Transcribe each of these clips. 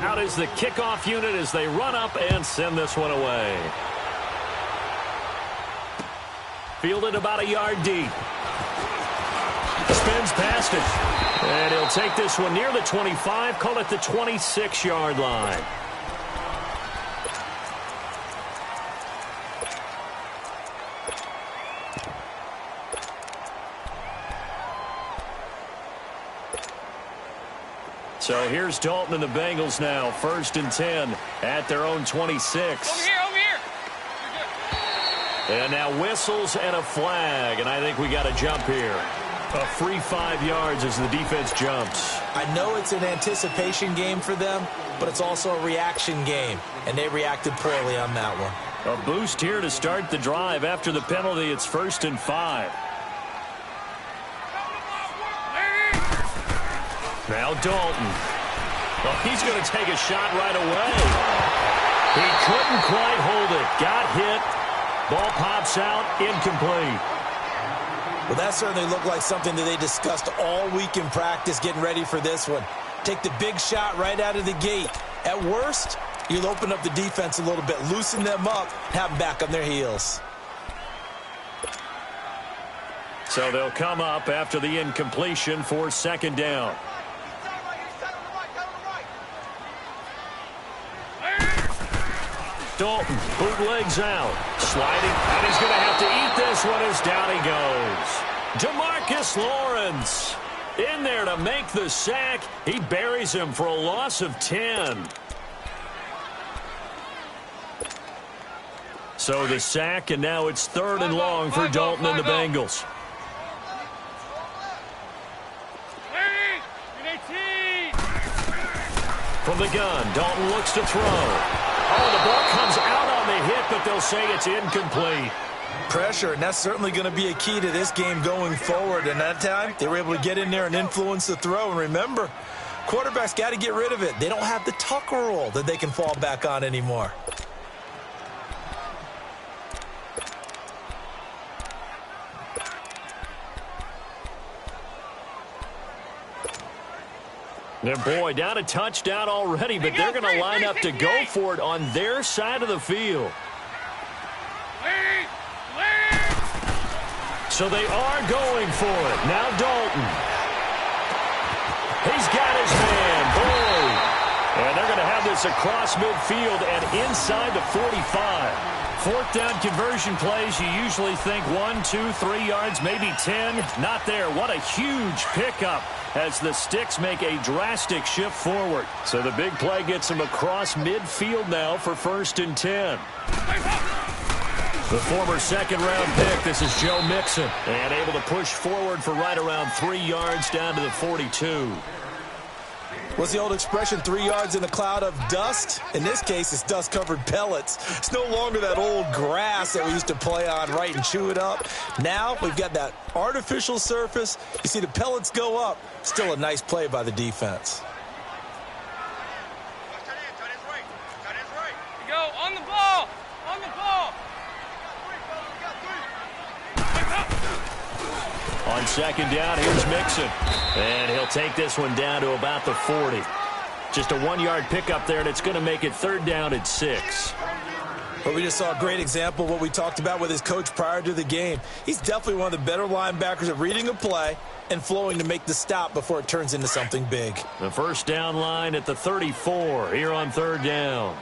Out is the kickoff unit as they run up and send this one away. Fielded about a yard deep. Spins past it. And he'll take this one near the 25, call it the 26-yard line. So here's Dalton and the Bengals now, 1st and 10 at their own 26. Over here. And now whistles and a flag, and I think we got a jump here. A free 5 yards as the defense jumps. I know it's an anticipation game for them, but it's also a reaction game, and they reacted poorly on that one. A boost here to start the drive after the penalty. It's 1st and 5. Now Dalton. Well, he's going to take a shot right away. He couldn't quite hold it. Got hit. Ball pops out. Incomplete. Well, that certainly looked like something that they discussed all week in practice getting ready for this one. Take the big shot right out of the gate. At worst, you'll open up the defense a little bit, loosen them up, have them back on their heels. So they'll come up after the incompletion for 2nd down. Dalton bootlegs out, sliding, and he's going to have to eat this one as down he goes. DeMarcus Lawrence in there to make the sack. He buries him for a loss of 10. So the sack, and now it's 3rd and long for Dalton and the Bengals. From the gun, Dalton looks to throw. Oh, the ball comes out on the hit, but they'll say it's incomplete. Pressure, and that's certainly going to be a key to this game going forward. And that time, they were able to get in there and influence the throw. And remember, quarterbacks got to get rid of it. They don't have the Tucker rule that they can fall back on anymore. And boy, down a touchdown already, but they're going to line up to go for it on their side of the field. So they are going for it. Now Dalton. He's got his man. Boy. And they're going to have this across midfield and inside the 45. 4th down conversion plays, you usually think 1, 2, 3 yards, maybe 10. Not there. What a huge pickup as the Sticks make a drastic shift forward. So the big play gets them across midfield now for 1st and 10. The former 2nd-round pick, this is Joe Mixon, and able to push forward for right around 3 yards down to the 42. What's the old expression, 3 yards in a cloud of dust? In this case, it's dust-covered pellets. It's no longer that old grass that we used to play on, right, and chew it up. Now we've got that artificial surface. You see the pellets go up. Still a nice play by the defense. Go on the ball. On the ball. On 2nd down, here's Mixon. And he'll take this one down to about the 40. Just a 1-yard pickup there, and it's going to make it 3rd down and 6. But we just saw a great example of what we talked about with his coach prior to the game. He's definitely one of the better linebackers at reading a play and flowing to make the stop before it turns into something big. The 1st down line at the 34 here on 3rd down.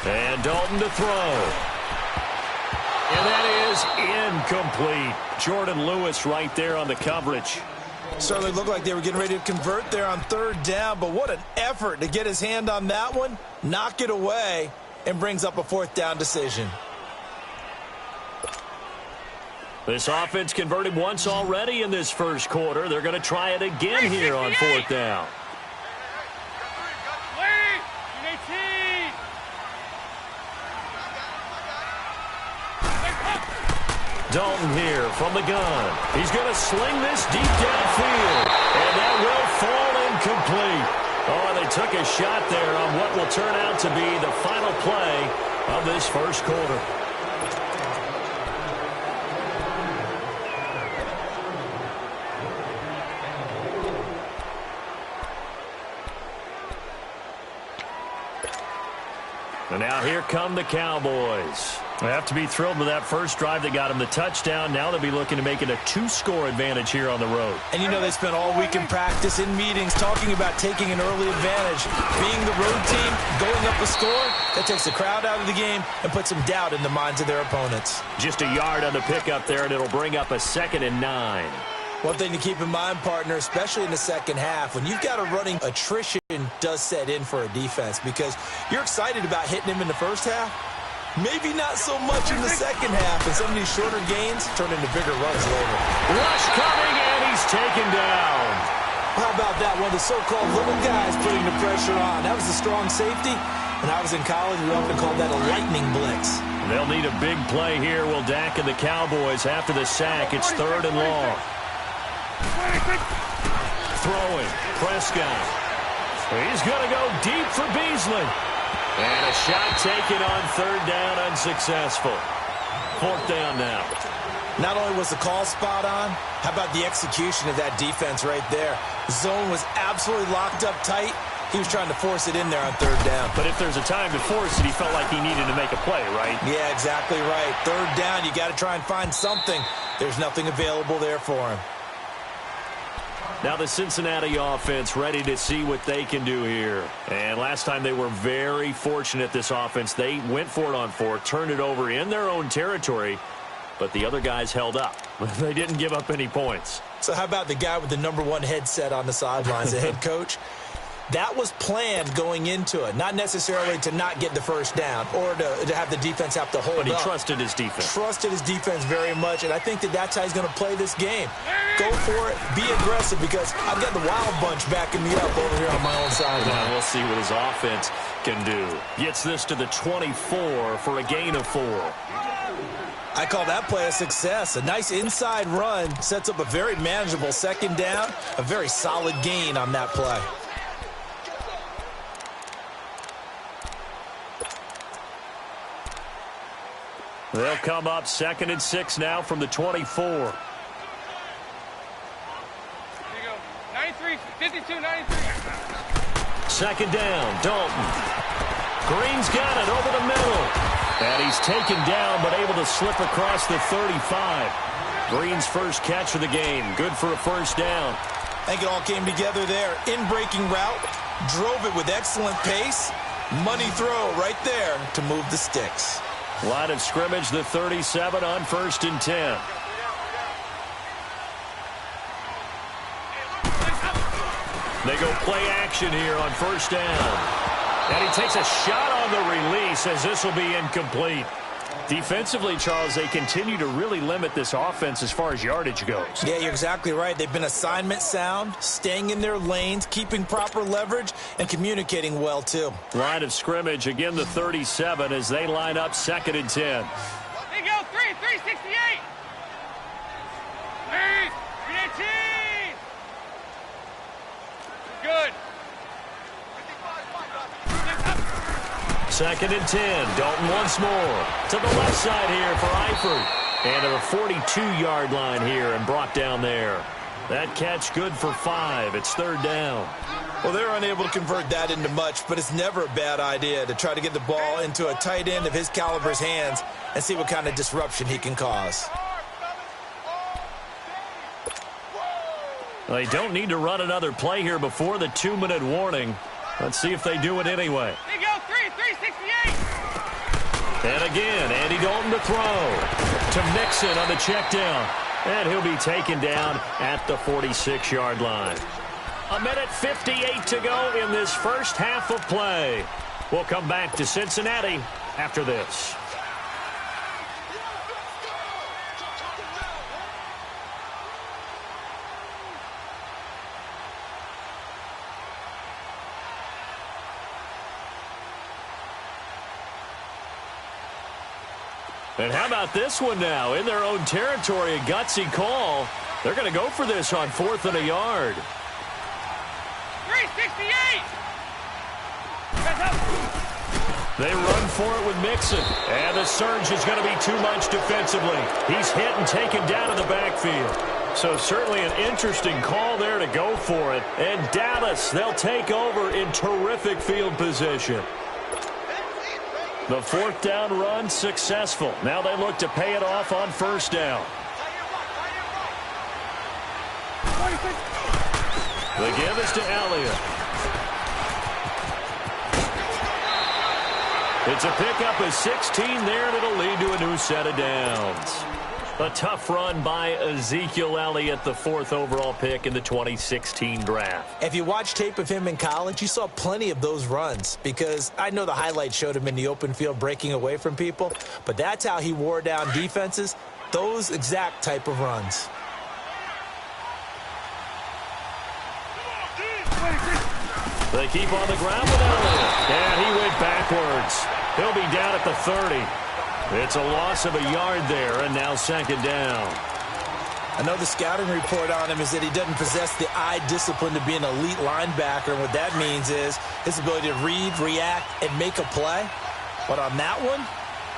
And Dalton to throw. And that is incomplete. Jordan Lewis right there on the coverage. Certainly looked like they were getting ready to convert there on 3rd down, but what an effort to get his hand on that one, knock it away, and brings up a 4th down decision. This offense converted once already in this 1st quarter. They're going to try it again here on 4th down. Dalton here from the gun. He's going to sling this deep downfield. And that will fall incomplete. Oh, they took a shot there on what will turn out to be the final play of this 1st quarter. come the Cowboys. They have to be thrilled with that first drive that got them the touchdown. Now they'll be looking to make it a 2-score advantage here on the road. And you know they spent all week in practice, in meetings, talking about taking an early advantage. Being the road team, going up a score, that takes the crowd out of the game and puts some doubt in the minds of their opponents. Just a yard on the pickup there, and it'll bring up a 2nd and 9. One thing to keep in mind, partner, especially in the second half, when you've got a running attrition does set in for a defense because you're excited about hitting him in the first half. Maybe not so much in the second half, and some of these shorter gains turn into bigger runs later. Rush coming, and he's taken down. How about that? One of the so-called little guys putting the pressure on. That was a strong safety. When I was in college, we often called that a lightning blitz. They'll need a big play here. Will Dak and the Cowboys after the sack. It's 3rd and long. Throwing. Prescott. He's going to go deep for Beasley. And a shot taken on 3rd down, unsuccessful. 4th down now. Not only was the call spot on, how about the execution of that defense right there? The zone was absolutely locked up tight. He was trying to force it in there on 3rd down. But if there's a time to force it, he felt like he needed to make a play, right? Yeah, exactly right. 3rd down, you got to try and find something. There's nothing available there for him. Now the Cincinnati offense ready to see what they can do here. And last time they were very fortunate, this offense. They went for it on 4, turned it over in their own territory, but the other guys held up. They didn't give up any points. So how about the guy with the #1 headset on the sidelines, the head coach? That was planned going into it, not necessarily to not get the first down or to have the defense have to hold up. But he trusted his defense. Trusted his defense very much, and I think that's how he's going to play this game. Go for it, be aggressive, because I've got the wild bunch backing me up over here on my own sideline. Well, we'll see what his offense can do. Gets this to the 24 for a gain of 4. I call that play a success. A nice inside run sets up a very manageable 2nd down, a very solid gain on that play. They'll come up 2nd and 6 now from the 24. There you go. 93, 52, 93. 2nd down, Dalton. Green's got it over the middle. And he's taken down, but able to slip across the 35. Green's first catch of the game. Good for a 1st down. I think it all came together there. In-breaking route, drove it with excellent pace. Money throw right there to move the sticks. Line of scrimmage, the 37 on 1st and 10. They go play action here on 1st down. And he takes a shot on the release as this will be incomplete. Defensively, Charles, they continue to really limit this offense as far as yardage goes. Yeah, you're exactly right. They've been assignment sound, staying in their lanes, keeping proper leverage, and communicating well, too. Line of scrimmage, again, the 37 as they line up 2nd and 10. There you go, 368. 318. Good. 2nd and 10. Dalton once more. To the left side here for Eifert. And to the 42-yard line here and brought down there. That catch good for 5. It's 3rd down. Well, they're unable to convert that into much, but it's never a bad idea to try to get the ball into a tight end of his caliber's hands and see what kind of disruption he can cause. They don't need to run another play here before the 2-minute warning. Let's see if they do it anyway. There you go, 368. And again, Andy Dalton to throw. To Mixon on the check down. And he'll be taken down at the 46-yard line. 1:58 to go in this first half of play. We'll come back to Cincinnati after this. And how about this one now? In their own territory, a gutsy call. They're going to go for this on 4th and a yard. 368. They run for it with Mixon. And the surge is going to be too much defensively. He's hit and taken down in the backfield. So certainly an interesting call there to go for it. And Dallas, they'll take over in terrific field position. The fourth down run successful. Now they look to pay it off on first down. The give is to Elliott. It's a pickup of 16 there, and it'll lead to a new set of downs. A tough run by Ezekiel Elliott, the fourth overall pick in the 2016 draft. If you watch tape of him in college, you saw plenty of those runs, because I know the highlights showed him in the open field breaking away from people, but that's how he wore down defenses, those exact type of runs. They keep on the ground with Elliott, and he went backwards. He'll be down at the 30. It's a loss of a yard there, and now second down. I know the scouting report on him is that he doesn't possess the eye discipline to be an elite linebacker, and what that means is his ability to read, react, and make a play. But on that one,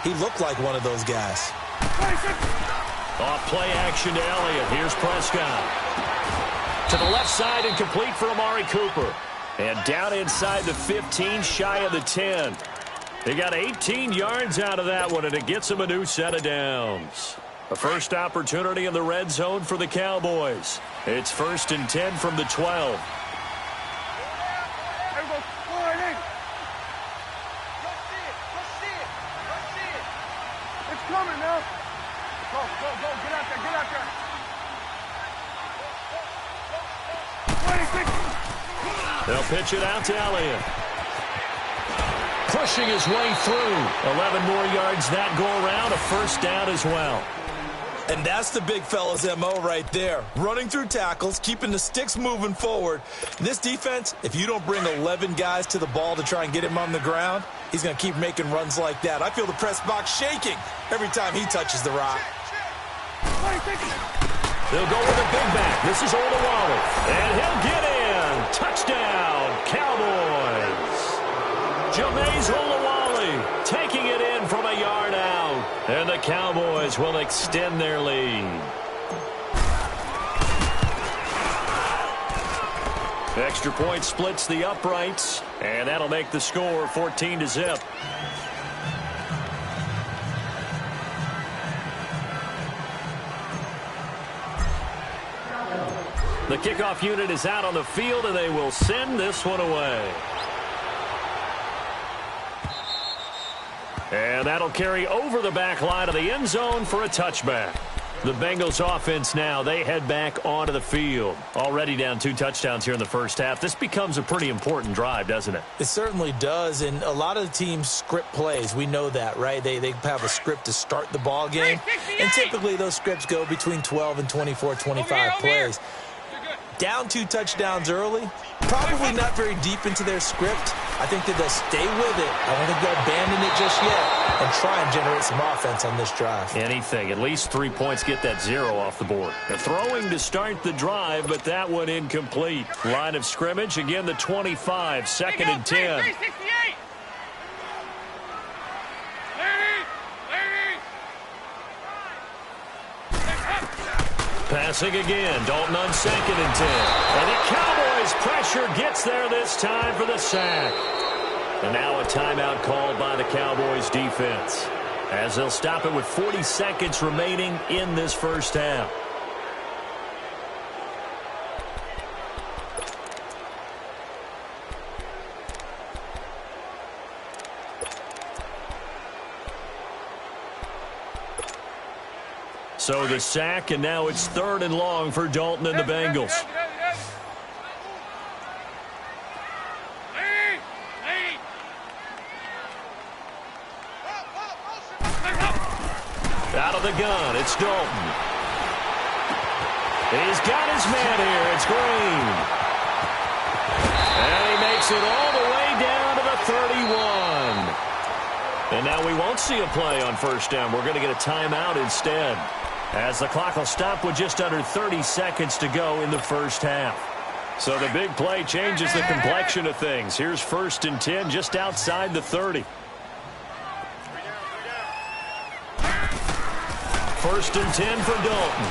he looked like one of those guys. Off play action to Elliott. Here's Prescott. To the left side and complete for Amari Cooper. And down inside the 15, shy of the 10. He got 18 yards out of that one, and it gets him a new set of downs. A first opportunity in the red zone for the Cowboys. It's 1st and 10 from the 12. It's coming now. Go, get out there. 26. They'll pitch it out to Elliott. Pushing his way through. 11 more yards that go around. A first down as well. And that's the big fella's MO right there. Running through tackles, keeping the sticks moving forward. This defense, if you don't bring 11 guys to the ball to try and get him on the ground, he's going to keep making runs like that. I feel the press box shaking every time he touches the rock. They'll go with a big back. This is Olawale. And he'll get in. Touchdown, Cowboys. Jameis Olawale taking it in from a yard out. And the Cowboys will extend their lead. Extra point splits the uprights. And that'll make the score 14-0. The kickoff unit is out on the field, and they will send this one away. And that'll carry over the back line of the end zone for a touchback. The Bengals offense now, they head back onto the field. Already down 2 touchdowns here in the first half. This becomes a pretty important drive, doesn't it? It certainly does, and a lot of the teams script plays. We know that, right? They have a script to start the ball game, and typically those scripts go between 12 and 24, 25 plays. Down 2 touchdowns early, probably not very deep into their script. I think that they'll stay with it. I don't think they'll abandon it just yet and try and generate some offense on this drive. Anything. At least 3 points, get that 0 off the board. They're throwing to start the drive, but that one incomplete. Line of scrimmage, again the 25, 2nd and 10. 368. Passing again, Dalton on 2nd and 10. And the Cowboys pressure gets there this time for the sack. And now a timeout called by the Cowboys defense, as they'll stop it with 40 seconds remaining in this first half. So the sack, and now it's 3rd and long for Dalton and the Bengals. Out of the gun, it's Dalton. He's got his man here. It's Green. And he makes it all the way down to the 31. And now we won't see a play on first down. We're going to get a timeout instead, as the clock will stop with just under 30 seconds to go in the first half. So the big play changes the complexion of things. Here's 1st and 10 just outside the 30. 1st and 10 for Dalton.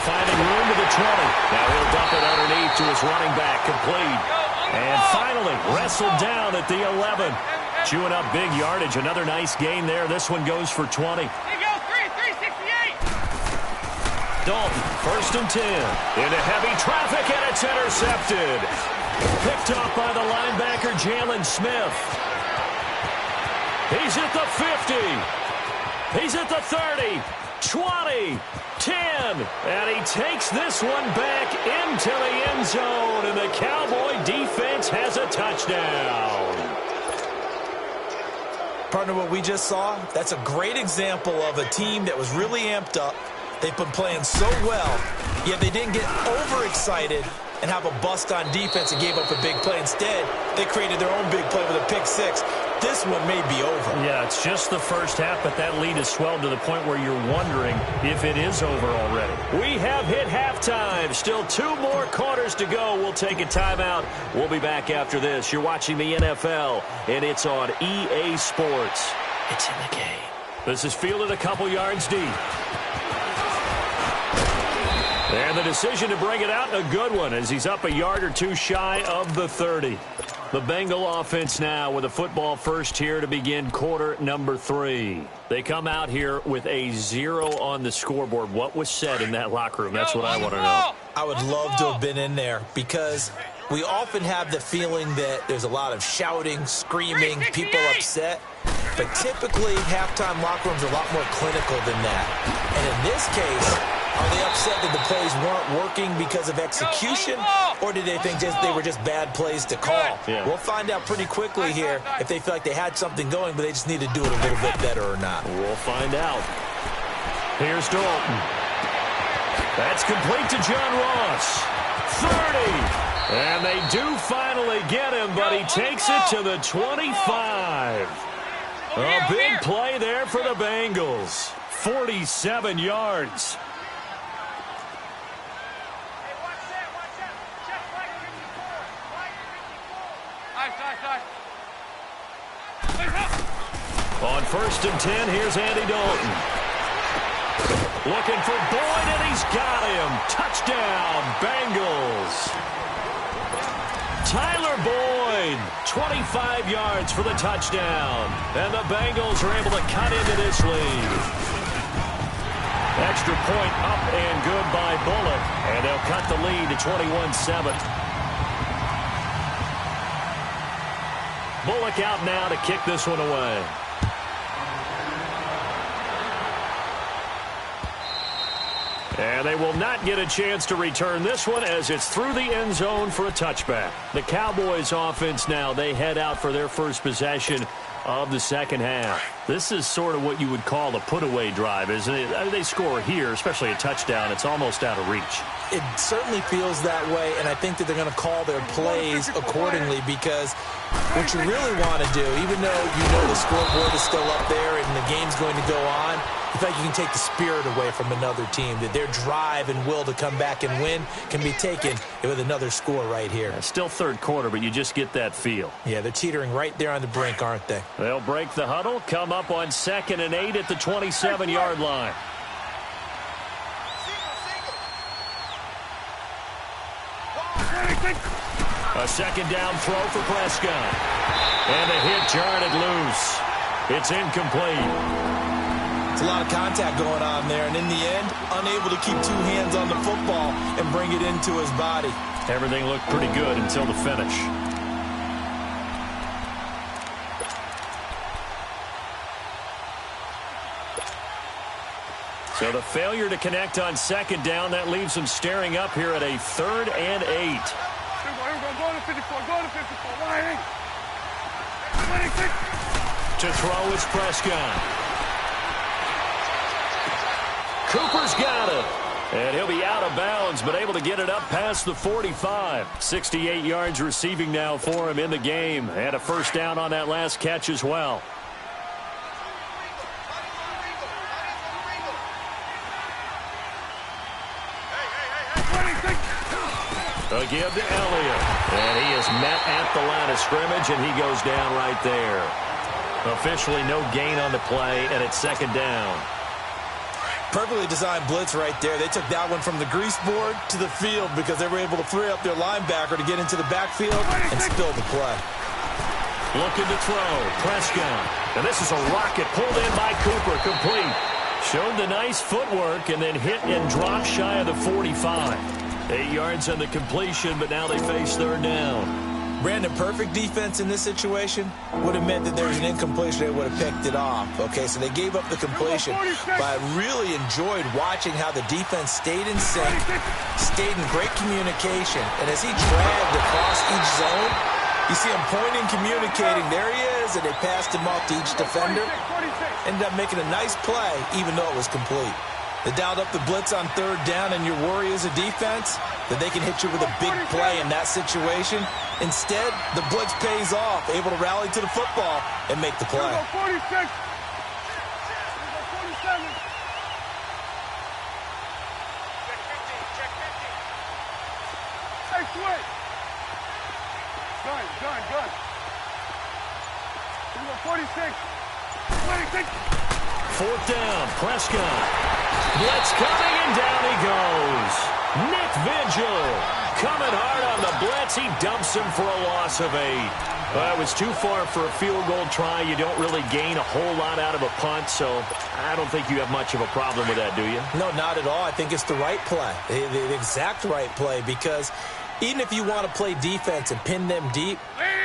Finding room to the 20. Now he'll dump it underneath to his running back, complete. And finally wrestled down at the 11. Chewing up big yardage. Another nice gain there. This one goes for 20. Here you go, 368. Dalton, 1st and 10. Into heavy traffic, and it's intercepted. Picked off by the linebacker, Jalen Smith. He's at the 50. He's at the 30. 20. 10. And he takes this one back into the end zone. And the Cowboy defense has a touchdown. Partner, what we just saw, that's a great example of a team that was really amped up. They've been playing so well, yet they didn't get overexcited and have a bust on defense and gave up a big play. Instead, they created their own big play with a pick six. This one may be over. Yeah, it's just the first half, but that lead has swelled to the point where you're wondering if it is over already. We have hit halftime. Still 2 more quarters to go. We'll take a timeout. We'll be back after this. You're watching the NFL, and it's on EA Sports. It's in the game. This is fielded a couple yards deep. And the decision to bring it out, a good one, as he's up a yard or two shy of the 30. The Bengal offense now with a football first here to begin quarter number 3. They come out here with a 0 on the scoreboard. What was said in that locker room? That's what I want to know. I would love to have been in there because we often have the feeling that there's a lot of shouting, screaming, people upset. But typically, halftime locker rooms are a lot more clinical than that. And in this case, are they upset that the plays weren't working because of execution, or did they think they were just bad plays to call? Yeah. We'll find out pretty quickly here if they feel like they had something going, but they just need to do it a little bit better or not. We'll find out. Here's Dalton. That's complete to John Ross. 30. And they do finally get him, but he takes it to the 25. A big play there for the Bengals. 47 yards. On 1st and 10, here's Andy Dalton. Looking for Boyd, and he's got him. Touchdown, Bengals. Tyler Boyd, 25 yards for the touchdown. And the Bengals are able to cut into this lead. Extra point up and good by Bullock. And they'll cut the lead to 21-7. Bullock out now to kick this one away. And they will not get a chance to return this one as it's through the end zone for a touchback. The Cowboys offense now, they head out for their first possession of the second half. This is sort of what you would call a put-away drive, isn't it? I mean, they score here, especially a touchdown. It's almost out of reach. It certainly feels that way, and I think that they're going to call their plays accordingly because what you really want to do, even though you know the scoreboard is still up there and the game's going to go on, you feel like you can take the spirit away from another team, that their drive and will to come back and win can be taken with another score right here. Yeah, still third quarter, but you just get that feel. Yeah, they're teetering right there on the brink, aren't they? They'll break the huddle, come up on 2nd and 8 at the 27-yard line. A second down throw for Prescott. And the hit jarred it loose. It's incomplete. It's a lot of contact going on there, and in the end, unable to keep 2 hands on the football and bring it into his body. Everything looked pretty good until the finish. So the failure to connect on second down, that leaves them staring up here at a 3rd and 8. Go to 54, go to 54, wide 26. To throw is Prescott. Cooper's got it. And he'll be out of bounds, but able to get it up past the 45. 68 yards receiving now for him in the game. And a first down on that last catch as well. A give to Elliott. And he is met at the line of scrimmage, and he goes down right there. Officially no gain on the play, and it's second down. Perfectly designed blitz right there. They took that one from the grease board to the field because they were able to free up their linebacker to get into the backfield and spill the play. Looking to throw. Prescott. And this is a rocket pulled in by Cooper. Complete. Showed the nice footwork and then hit and dropped shy of the 45. 8 yards on the completion, but now they face third down. Brandon, perfect defense in this situation would have meant that there was an incompletion. They would have picked it off. Okay, so they gave up the completion. But I really enjoyed watching how the defense stayed in sync, stayed in great communication. And as he dragged across each zone, you see him pointing, communicating. There he is, and they passed him off to each defender. Ended up making a nice play, even though it was complete. They dialed up the blitz on third down, and your worry as a defense that they can hit you with a big play in that situation. Instead, the blitz pays off, able to rally to the football and make the play. 46. 47. Check 50. Hey, switch. Gun. 46. 26. Fourth down, Prescott. Blitz coming, and down he goes. Nick Vigil coming hard on the blitz. He dumps him for a loss of 8. Well, it was too far for a field goal try. You don't really gain a whole lot out of a punt, so I don't think you have much of a problem with that, do you? No, not at all. I think it's the right play, the exact right play, because even if you want to play defense and pin them deep,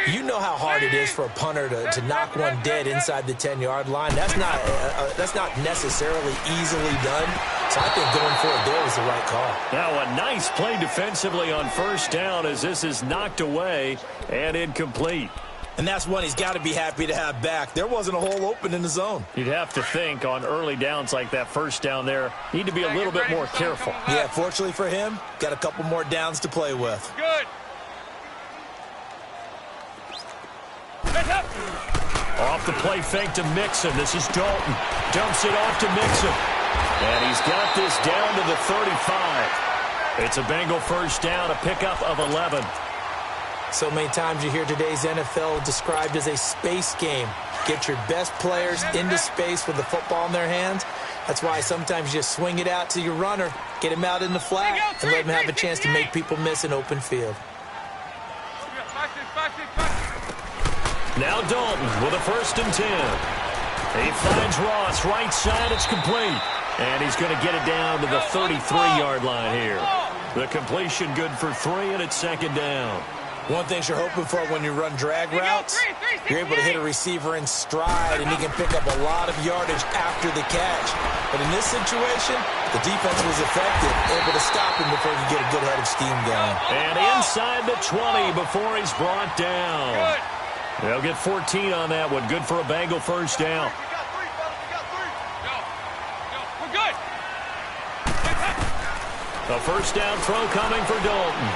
you know how hard it is for a punter to knock one dead inside the 10-yard line. That's not necessarily easily done. So I think going for it there was the right call. Now a nice play defensively on first down as this is knocked away and incomplete. And that's one he's got to be happy to have back. There wasn't a hole open in the zone. You'd have to think on early downs like that first down there, need to be a little bit more careful. Yeah, fortunately for him, got a couple more downs to play with. Good. Off the play fake to Mixon. This is Dalton. Dumps it off to Mixon. And he's got this down to the 35. It's a Bengal first down, a pickup of 11. So many times you hear today's NFL described as a space game. Get your best players into space with the football in their hands. That's why sometimes you just swing it out to your runner, get him out in the flat, and let him have a chance to make people miss an open field. Now Dalton with a 1st and 10. He finds Ross right side. It's complete. And he's going to get it down to the 33-yard line here. The completion good for 3, and it's 2nd down. One thing you're hoping for when you run drag routes, you're able to hit a receiver in stride, and he can pick up a lot of yardage after the catch. But in this situation, the defense was effective, able to stop him before he could get a good head of steam going. And inside the 20 before he's brought down. They'll get 14 on that one. Good for a Bengal first down. We're good. A first down throw coming for Dalton.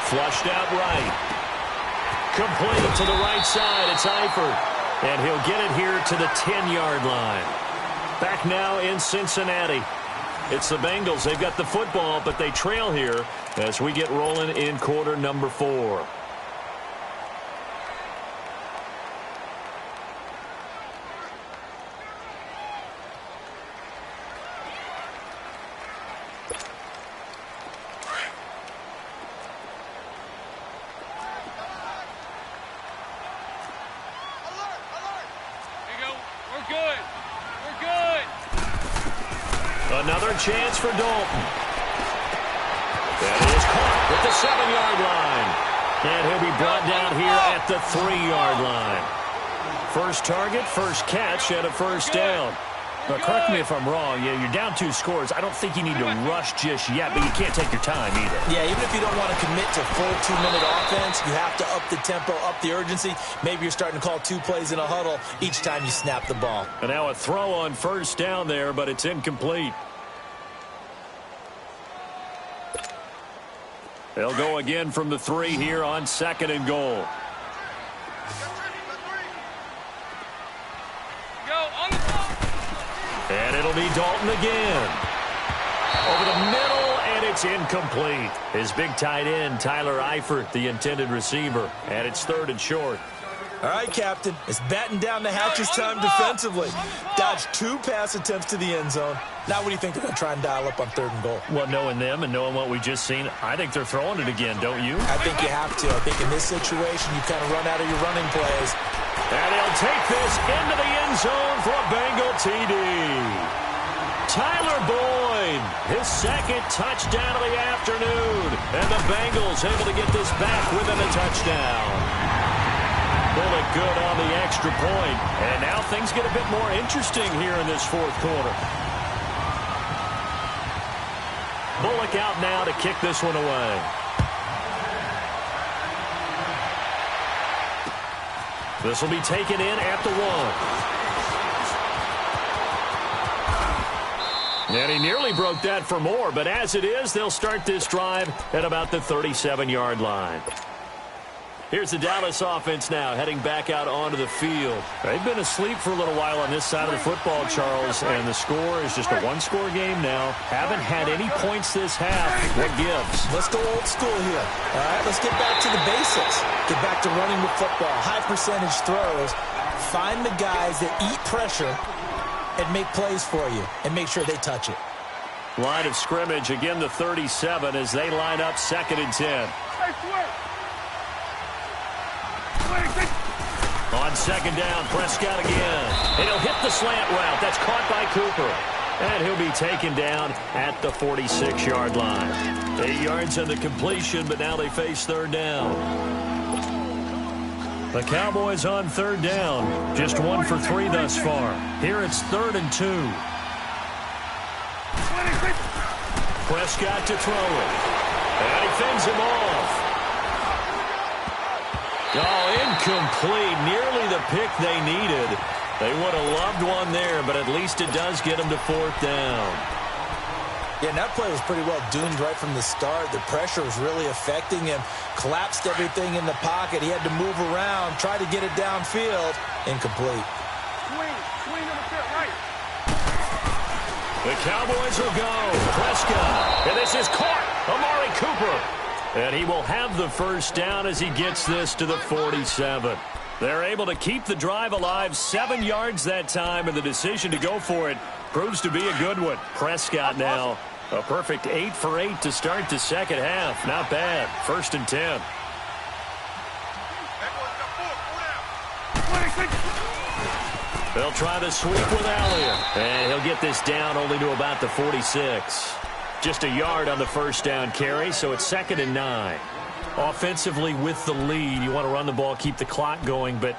Flushed out right. Complete to the right side. It's Eifert. And he'll get it here to the 10-yard line. Back now in Cincinnati. It's the Bengals. They've got the football, but they trail here as we get rolling in quarter number 4. Another chance for Dalton. That is caught at the 7-yard line. And he'll be brought down here at the 3-yard line. First target, first catch, and a first down. Now, correct me if I'm wrong. Yeah, you're down 2 scores. I don't think you need to rush just yet, but you can't take your time either. Yeah, even if you don't want to commit to full 2-minute offense, you have to up the tempo, up the urgency. Maybe you're starting to call 2 plays in a huddle each time you snap the ball. And now a throw on first down there, but it's incomplete. They'll go again from the 3 here on 2nd and goal. And it'll be Dalton again. Over the middle, and it's incomplete. His big tight end, Tyler Eifert, the intended receiver. And it's 3rd and short. All right, Captain. It's batten down the hatches time defensively. Dodged 2 pass attempts to the end zone. Now what do you think they're going to try and dial up on 3rd and goal? Well, knowing them and knowing what we just seen, I think they're throwing it again, don't you? I think you have to. I think in this situation, you kind of run out of your running plays. And he'll take this into the end zone for a Bengal TD. Tyler Boyd, his 2nd touchdown of the afternoon. And the Bengals able to get this back within a touchdown. Bullock good on the extra point. And now things get a bit more interesting here in this 4th quarter. Bullock out now to kick this one away. This will be taken in at the 1. And he nearly broke that for more, but as it is, they'll start this drive at about the 37-yard line. Here's the Dallas offense now, heading back out onto the field. They've been asleep for a little while on this side of the football, Charles, and the score is just a 1-score game now. Haven't had any points this half. What gives? Let's go old school here. All right, let's get back to the basics. Get back to running the football, high percentage throws. Find the guys that eat pressure and make plays for you, and make sure they touch it. Line of scrimmage, again the 37 as they line up 2nd and 10. On 2nd down, Prescott again. And he'll hit the slant route. That's caught by Cooper. And he'll be taken down at the 46-yard line. 8 yards on the completion, but now they face 3rd down. The Cowboys on 3rd down. Just 1 for 3 thus far. Here it's 3rd and 2. Prescott to throw it. And he fends him off. Oh, incomplete. Nearly the pick they needed. They would have loved one there, but at least it does get them to 4th down. Yeah, and that play was pretty well doomed right from the start. The pressure was really affecting him. Collapsed everything in the pocket. He had to move around, try to get it downfield. Incomplete. Swing on the fit right. The Cowboys will go. Prescott. And this is caught. Amari Cooper. And he will have the 1st down as he gets this to the 47. They're able to keep the drive alive, 7 yards that time, and the decision to go for it proves to be a good one. Prescott now, a perfect 8 for 8 to start the 2nd half. Not bad. 1st and 10. They'll try to sweep with Elliott. And he'll get this down only to about the 46. Just a yard on the 1st down carry, so it's 2nd and 9. Offensively with the lead, you want to run the ball, keep the clock going, but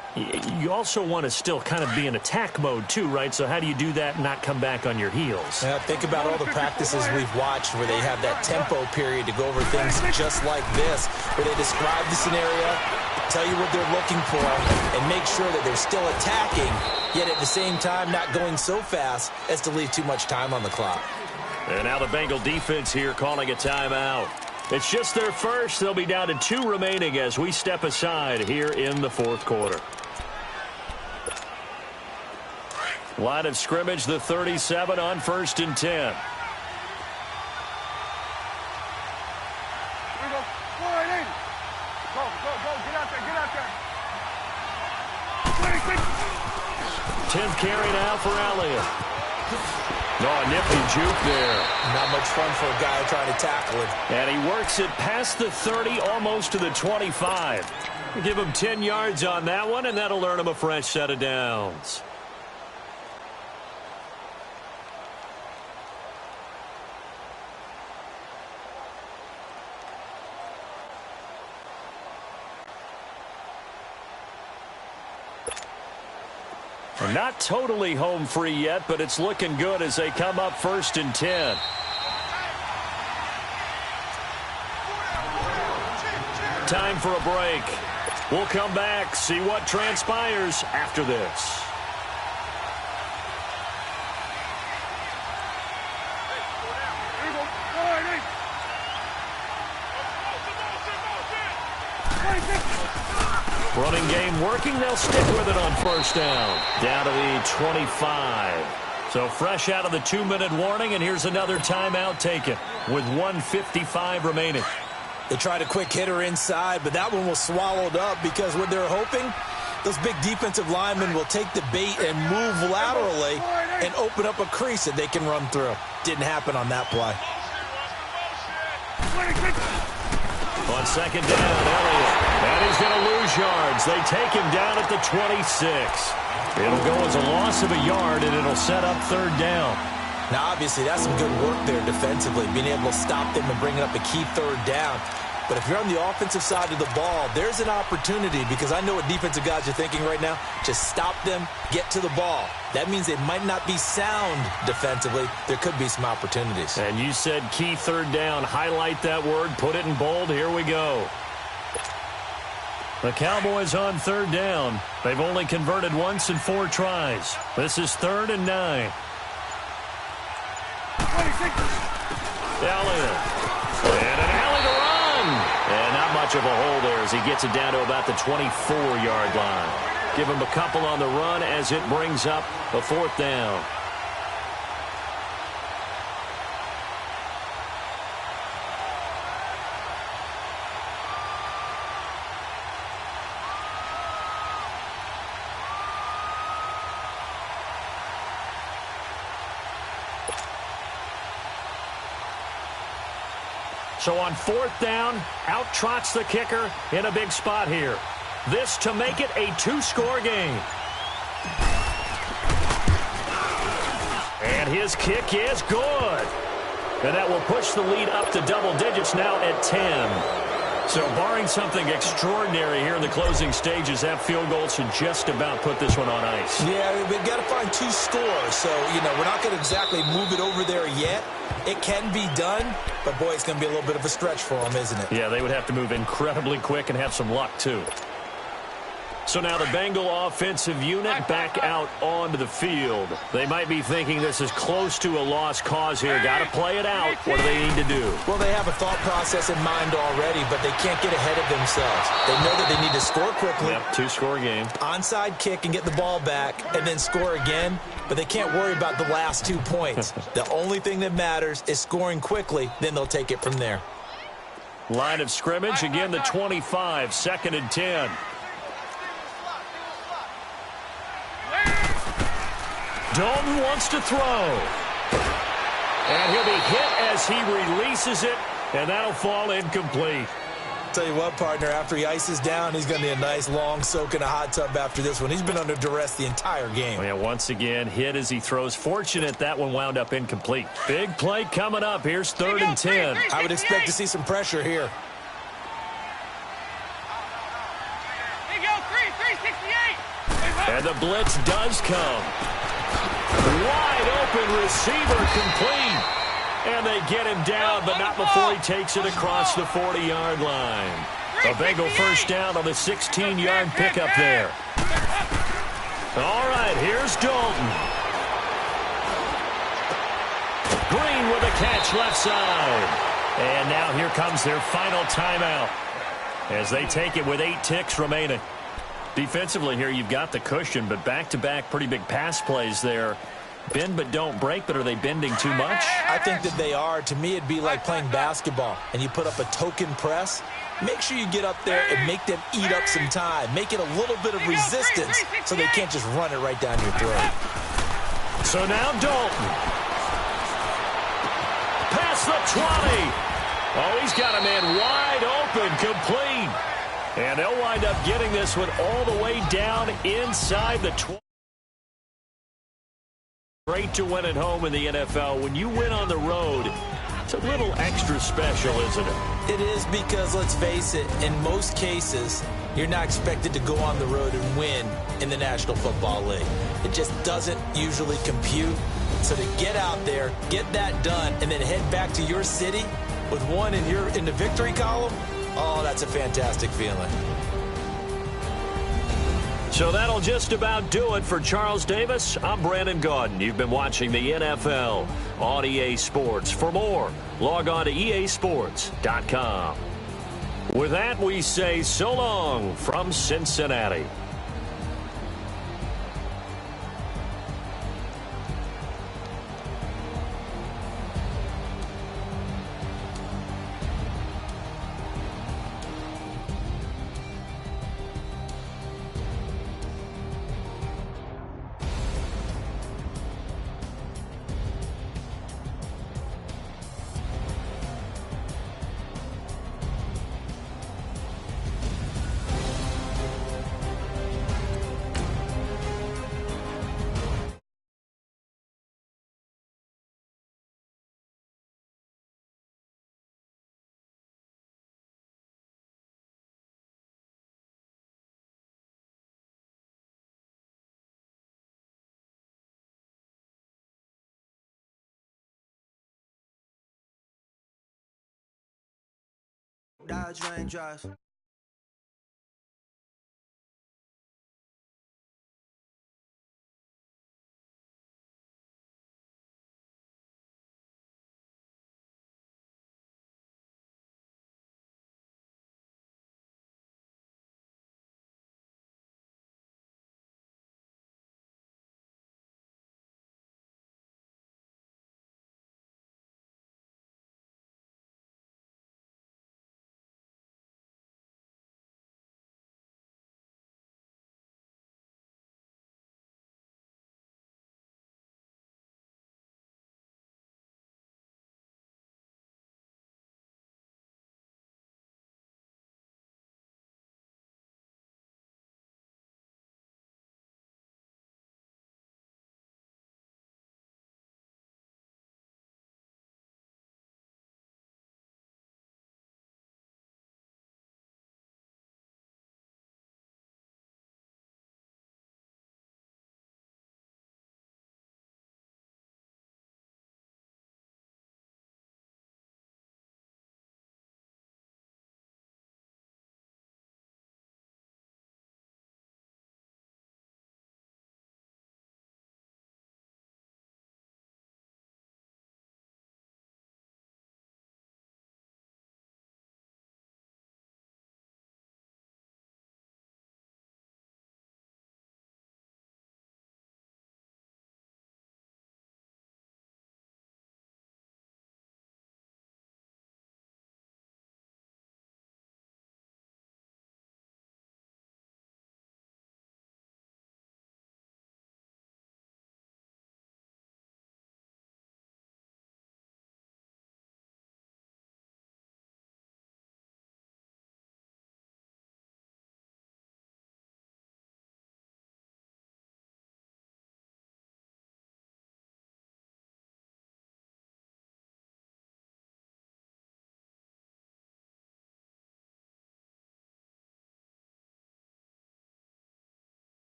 you also want to still kind of be in attack mode too, right? So how do you do that and not come back on your heels? Yeah, think about all the practices we've watched where they have that tempo period to go over things just like this, where they describe the scenario, tell you what they're looking for, and make sure that they're still attacking, yet at the same time not going so fast as to leave too much time on the clock. And now the Bengal defense here calling a timeout. It's just their first. They'll be down to 2 remaining as we step aside here in the 4th quarter. Line of scrimmage, the 37 on 1st and 10. Here we go. Go right in. Go. Get out there. 10th carry now for Elliott. No, a nifty juke there. Not much fun for a guy trying to tackle him. And he works it past the 30, almost to the 25. Give him 10 yards on that one, and that'll earn him a fresh set of downs. Not totally home free yet, but it's looking good as they come up 1st and 10. Time for a break. We'll come back, see what transpires after this. Running game working. They'll stick with it on 1st down. Down to the 25. So fresh out of the 2-minute warning, and here's another timeout taken with 1:55 remaining. They tried a quick hitter inside, but that one was swallowed up because what they're hoping Those big defensive linemen will take the bait and move laterally and open up a crease that they can run through. Didn't happen on that play. On second down, Elliott. And he's going to lose yards. They take him down at the 26. It'll go as a loss of a yard, and it'll set up third down. Now, obviously, that's some good work there defensively, being able to stop them and bringing up a key third down. But if you're on the offensive side of the ball, there's an opportunity, because I know what defensive guys are thinking right now. Just stop them, get to the ball. That means they might not be sound defensively. There could be some opportunities. And you said key third down. Highlight that word. Put it in bold. Here we go. The Cowboys on third down. They've only converted once in 4 tries. This is 3rd and 9. Elliott. And an alley to run. And not much of a hole there as he gets it down to about the 24-yard line. Give him a couple on the run as it brings up a 4th down. So on 4th down, out trots the kicker in a big spot here. This to make it a 2-score game. And his kick is good. And that will push the lead up to double digits now at 10. So barring something extraordinary here in the closing stages, that field goal should just about put this one on ice. Yeah, we've got to find 2 scores. So, we're not going to exactly move it over there yet. It can be done, but, boy, it's going to be a little bit of a stretch for them, isn't it? Yeah, they would have to move incredibly quick and have some luck, too. So now the Bengal offensive unit back out onto the field. They might be thinking this is close to a lost cause here. Got to play it out. What do they need to do? Well, they have a thought process in mind already, but they can't get ahead of themselves. They know that they need to score quickly. Yep, 2-score game. Onside kick and get the ball back and then score again, but they can't worry about the last 2 points. The only thing that matters is scoring quickly, then they'll take it from there. Line of scrimmage, again the 25, 2nd and 10. Dalton wants to throw. And he'll be hit as he releases it, and that'll fall incomplete. Tell you what, partner, after he ices down, he's going to need a nice long soak in a hot tub after this one. He's been under duress the entire game. Yeah, once again, hit as he throws. Fortunate that one wound up incomplete. Big play coming up. Here's 3rd and 10. I would expect to see some pressure here. And the blitz does come. Wide open receiver complete. And they get him down, but not before he takes it across the 40-yard line. A Bengal first down on the 16-yard pickup there. All right, here's Dalton. Green with a catch left side. And now here comes their final timeout as they take it with 8 ticks remaining. Defensively here, you've got the cushion, but back-to-back pretty big pass plays there. Bend but don't break, but are they bending too much? I think that they are. To me, it'd be like playing basketball, and you put up a token press. Make sure you get up there and make them eat up some time. Make it a little bit of resistance so they can't just run it right down your throat. So now Dalton. Past the 20. Oh, he's got a man wide open, complete. And they'll wind up getting this one all the way down inside the 20. Great to win at home in the NFL. When you win on the road, it's a little extra special, isn't it? It is, because, let's face it, in most cases, you're not expected to go on the road and win in the National Football League. It just doesn't usually compute. So to get out there, get that done, and then head back to your city with one in the victory column, oh, that's a fantastic feeling. So that'll just about do it for Charles Davis. I'm Brandon Gaudin. You've been watching the NFL on EA Sports. For more, log on to easports.com. With that, we say so long from Cincinnati. dodge raindrops.